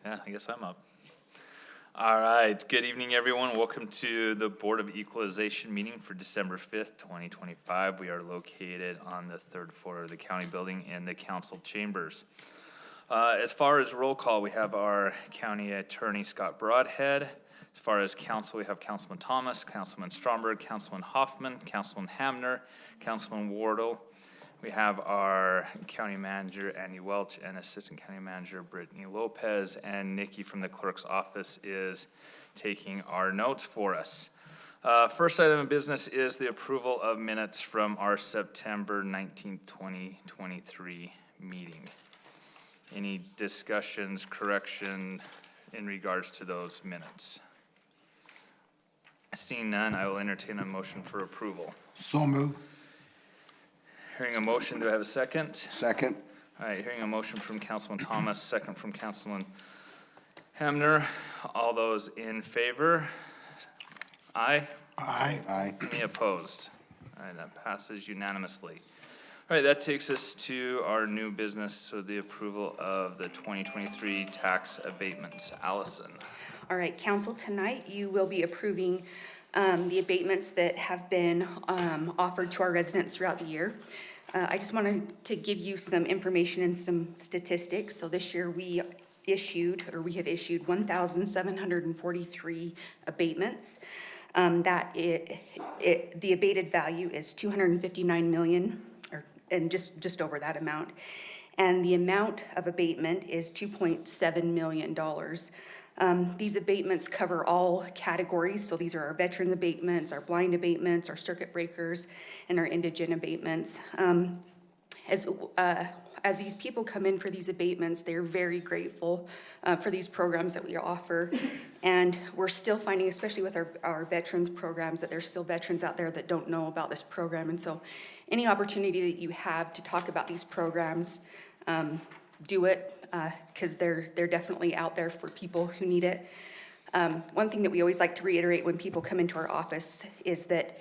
Yeah, I guess I'm up. All right, good evening, everyone. Welcome to the Board of Equalization meeting for December 5th, 2025. We are located on the third floor of the county building in the council chambers. As far as roll call, we have our county attorney, Scott Broadhead. As far as council, we have Councilman Thomas, Councilman Stromberg, Councilman Hoffman, Councilman Hamner, Councilman Wardle. We have our county manager, Andy Welch, and assistant county manager, Brittany Lopez, and Nikki from the clerk's office is taking our notes for us. First item of business is the approval of minutes from our September 19th, 2023 meeting. Any discussions, correction in regards to those minutes? Seeing none, I will entertain a motion for approval. So move. Hearing a motion, do I have a second? Second. All right, hearing a motion from Councilman Thomas, second from Councilman Hamner. All those in favor? Aye? Aye. Aye. Any opposed? All right, that passes unanimously. All right, that takes us to our new business, so the approval of the 2023 tax abatements. Allison. All right, council, tonight you will be approving the abatements that have been offered to our residents throughout the year. I just wanted to give you some information and some statistics. So this year we have issued 1,743 abatements. The abated value is $259 million, and just over that amount. And the amount of abatement is $2.7 million. These abatements cover all categories. So these are our veteran abatements, our blind abatements, our circuit breakers, and our indigent abatements. As these people come in for these abatements, they're very grateful for these programs that we offer. And we're still finding, especially with our veterans programs, that there's still veterans out there that don't know about this program. And so any opportunity that you have to talk about these programs, do it, because they're definitely out there for people who need it. One thing that we always like to reiterate when people come into our office is that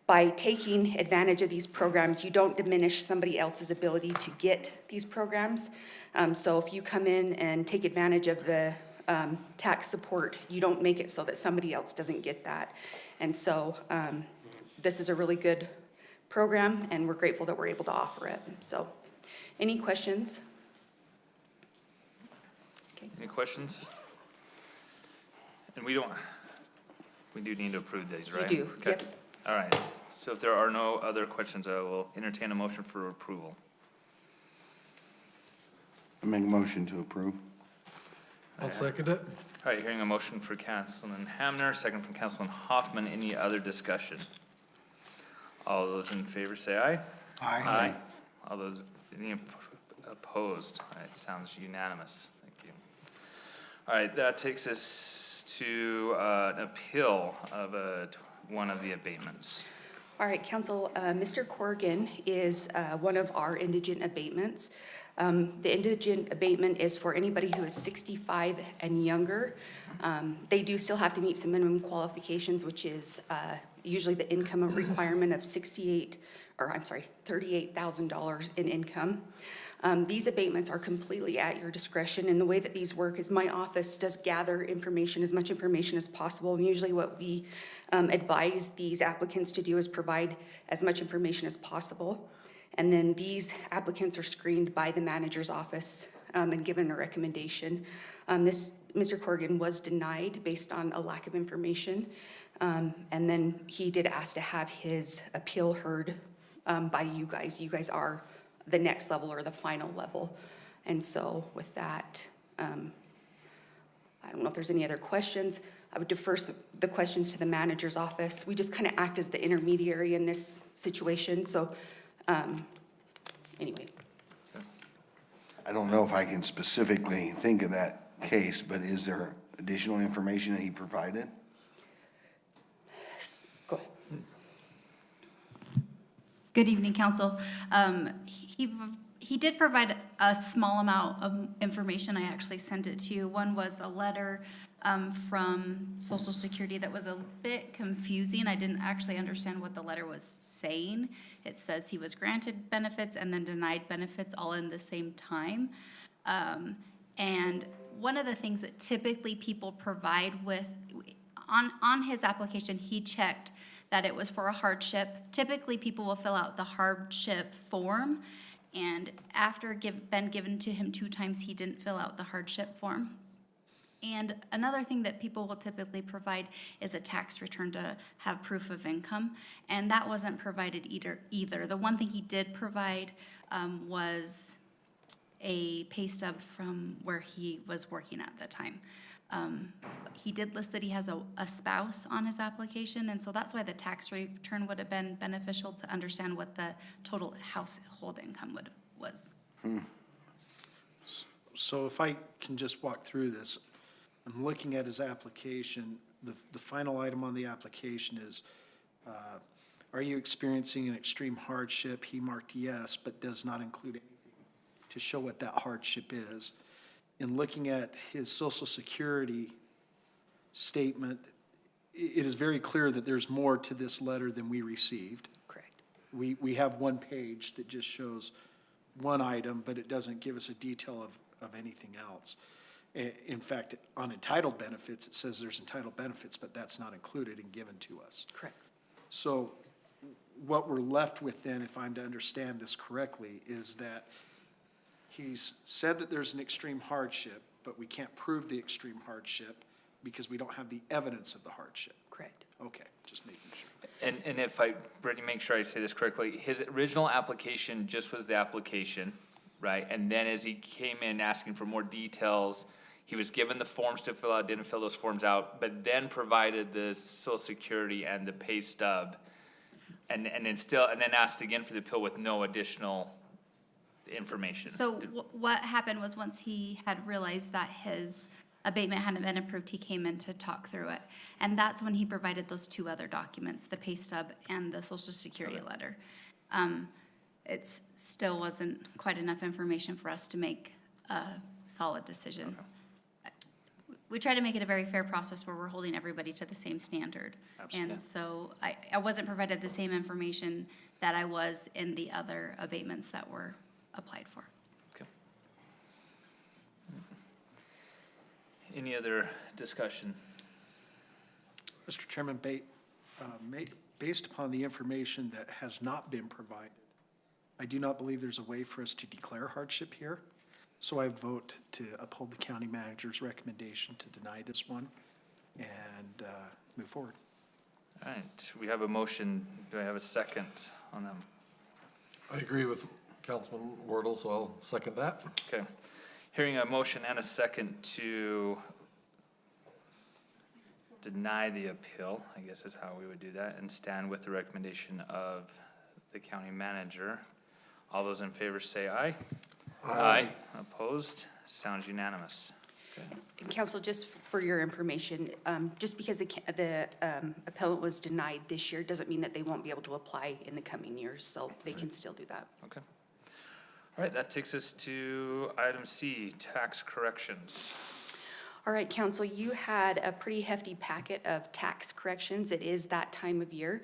by taking advantage of these programs, you don't diminish somebody else's ability to get these programs. So if you come in and take advantage of the tax support, you don't make it so that somebody else doesn't get that. And so this is a really good program, and we're grateful that we're able to offer it. So any questions? Any questions? And we do need to approve these, right? You do, Okay. yep. All right, so if there are no other questions, I will entertain a motion for approval. I make a motion to approve. I'll second it. All right, hearing a motion for Councilman Hamner, second from Councilman Hoffman. Any other discussion? All those in favor say aye. Aye. All those, any opposed? All right, sounds unanimous. Thank you. All right, that takes us to an appeal of one of the abatements. All right, council, Mr. Corrigan is one of our indigent abatements. The indigent abatement is for anybody who is 65 and younger. They do still have to meet some minimum qualifications, which is usually the income requirement of $38,000 in income. These abatements are completely at your discretion, and the way that these work is my office does gather information, as much information as possible, and usually what we advise these applicants to do is provide as much information as possible. And then these applicants are screened by the manager's office and given a recommendation. Mr. Corrigan was denied based on a lack of information, and then he did ask to have his appeal heard by you guys. You guys are the next level or the final level. And so with that, I don't know if there's any other questions. I would defer the questions to the manager's office. We just kind of act as the intermediary in this situation. So anyway. I don't know if I can specifically think of that case, but is there additional information that he provided? Go ahead. Good evening, council. He did provide a small amount of information. I actually sent it to you. One was a letter from Social Security that was a bit confusing. I didn't actually understand what the letter was saying. It says he was granted benefits and then denied benefits all in the same time. And one of the things that typically people provide with, on his application, he checked that it was for a hardship. Typically, people will fill out the hardship form, and after been given to him 2 times, he didn't fill out the hardship form. And another thing that people will typically provide is a tax return to have proof of income, and that wasn't provided either. The one thing he did provide was a pay stub from where he was working at the time. He did list that he has a spouse on his application, and so that's why the tax return would have been beneficial to understand what the total household income was. So if I can just walk through this, I'm looking at his application. The final item on the application is, are you experiencing an extreme hardship? He marked yes, but does not include anything to show what that hardship is. In looking at his Social Security statement, it is very clear that there's more to this letter than we received. Correct. We have one page that just shows one item, but it doesn't give us a detail of anything else. In fact, on entitled benefits, it says there's entitled benefits, but that's not included and given to us. Correct. So what we're left with then, if I'm to understand this correctly, is that he's said that there's an extreme hardship, but we can't prove the extreme hardship because we don't have the evidence of the hardship. Correct. Okay, just making sure. And if Brittany, make sure I say this correctly, his original application just was the application, right? And then as he came in asking for more details, he was given the forms to fill out, didn't fill those forms out, but then provided the Social Security and the pay stub, and then asked again for the appeal with no additional information. So what happened was once he had realized that his abatement hadn't been approved, he came in to talk through it. And that's when he provided those 2 other documents, the pay stub and the Social Security letter. It still wasn't quite enough information for us to make a solid decision. Okay. We try to make it a very fair process where we're holding everybody to the same standard. Absolutely. And so I wasn't provided the same information that I was in the other abatements that were applied for. Okay. Any other discussion? Mr. Chairman, based upon the information that has not been provided, I do not believe there's a way for us to declare hardship here. So I vote to uphold the county manager's recommendation to deny this one and move forward. All right, we have a motion. Do I have a second on them? I agree with Councilman Wardle, so I'll second that. Okay. Hearing a motion and a second to deny the appeal, I guess is how we would do that, and stand with the recommendation of the county manager. All those in favor say aye. Aye. Opposed? Sounds unanimous. Okay. And council, just for your information, just because the appellant was denied this year doesn't mean that they won't be able to apply in the coming years, so they can still do that. Okay. All right, that takes us to item C, tax corrections. All right, council, you had a pretty hefty packet of tax corrections. It is that time of year.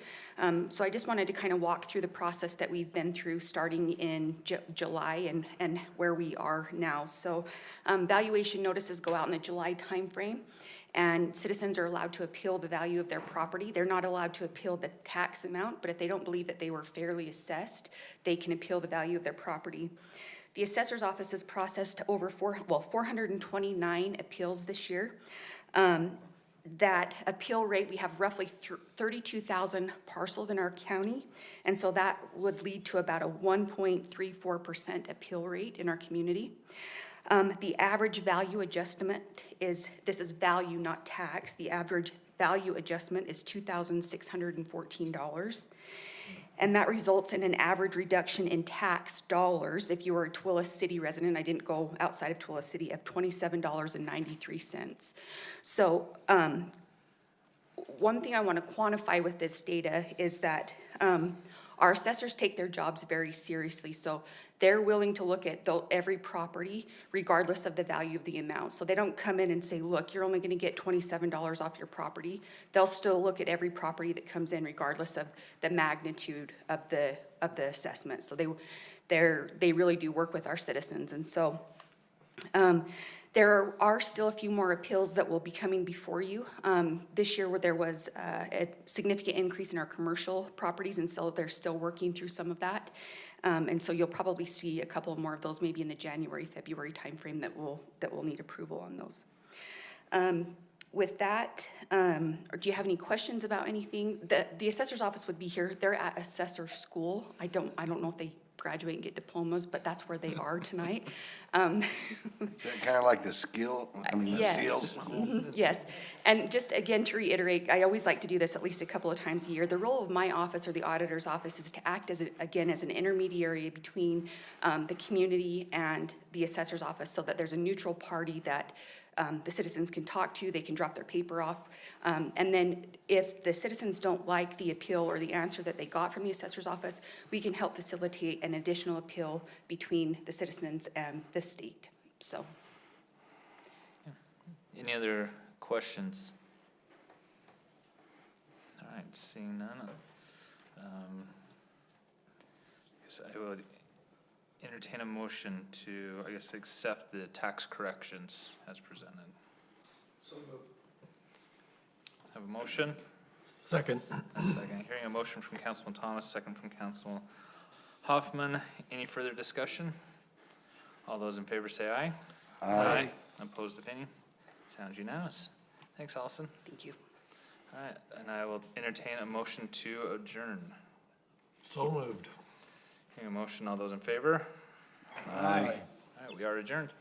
So I just wanted to kind of walk through the process that we've been through starting in July and where we are now. So valuation notices go out in the July timeframe, and citizens are allowed to appeal the value of their property. They're not allowed to appeal the tax amount, but if they don't believe that they were fairly assessed, they can appeal the value of their property. The assessor's office has processed over 429 appeals this year. That appeal rate, we have roughly 32,000 parcels in our county, and so that would lead to about a 1.34% appeal rate in our community. The average value adjustment this is value, not tax. The average value adjustment is $2,614. And that results in an average reduction in tax dollars, if you were a Tooele City resident, I didn't go outside of Tooele City, of $27.93. So one thing I want to quantify with this data is that our assessors take their jobs very seriously. So they're willing to look at every property regardless of the value of the amount. So they don't come in and say, look, you're only going to get $27 off your property. They'll still look at every property that comes in regardless of the magnitude of the assessment. So they really do work with our citizens. And so There are still a few more appeals that will be coming before you. This year, where there was a significant increase in our commercial properties, and so they're still working through some of that. And so you'll probably see a couple more of those maybe in the January, February timeframe that will need approval on those. With that, or do you have any questions about anything? The assessor's office would be here. They're at assessor school. I don't know if they graduate and get diplomas, but that's where they are tonight. Is that kind of like the Yes. SEALs? Mhm, yes. And just again, to reiterate, I always like to do this at least a couple of times a year. The role of my office or the auditor's office is to act as, as an intermediary between the community and the assessor's office, so that there's a neutral party that the citizens can talk to, they can drop their paper off. And then if the citizens don't like the appeal or the answer that they got from the assessor's office, we can help facilitate an additional appeal between the citizens and the state, so. Any other questions? All right, seeing none. Guess I would entertain a motion to, I guess, accept the tax corrections as presented. So moved. Have a motion? Second. A second. Hearing a motion from Councilman Thomas, second from Councilman Hoffman. Any further discussion? All those in favor say aye. Aye. Opposed, if any? Sounds unanimous. Thanks, Allison. Thank you. All right, and I will entertain a motion to adjourn. So moved. Hearing a motion, all those in favor? Aye. All right, we are adjourned.